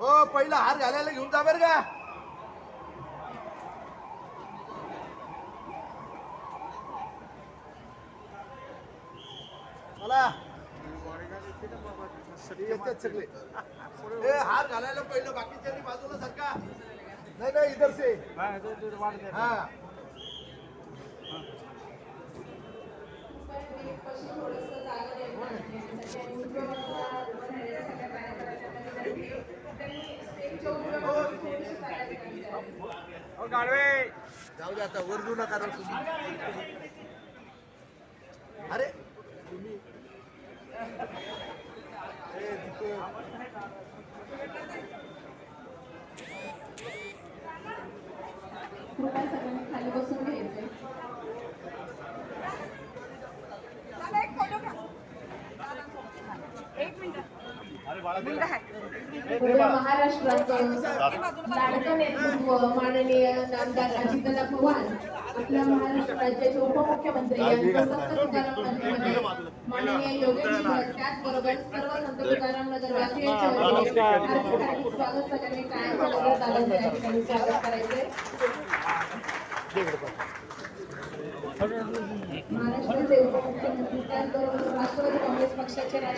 हो पहिला हार घालायला घेऊन जा बरं का. चला येतात सगळे. हार घालायला पहिलं बाकीच्या बाजूला सरका. नाही नाही इधर से हाँ जाऊ दे आता वर देऊ नका रे तुम्ही. अरे तुम्ही कृपया सगळ्यांनी खाली बसून घ्यायचंय. महाराष्ट्राचं लाडकं नेतृत्व माननीय नामदार अजितदादा पवार, आपल्या महाराष्ट्र राज्याचे उपमुख्यमंत्री यांचं संत तुकाराम नगरमध्ये माननीय योगेश, त्याचबरोबर सर्व संत तुकाराम नगर वासियांच्या वतीने हार्दिक स्वागत. सगळ्यांनी कायमच्या नगर तालुक्यात या ठिकाणी स्वागत करायचे. महाराष्ट्राचे उपमुख्यमंत्री त्याचबरोबर राष्ट्रवादी काँग्रेस पक्षाचे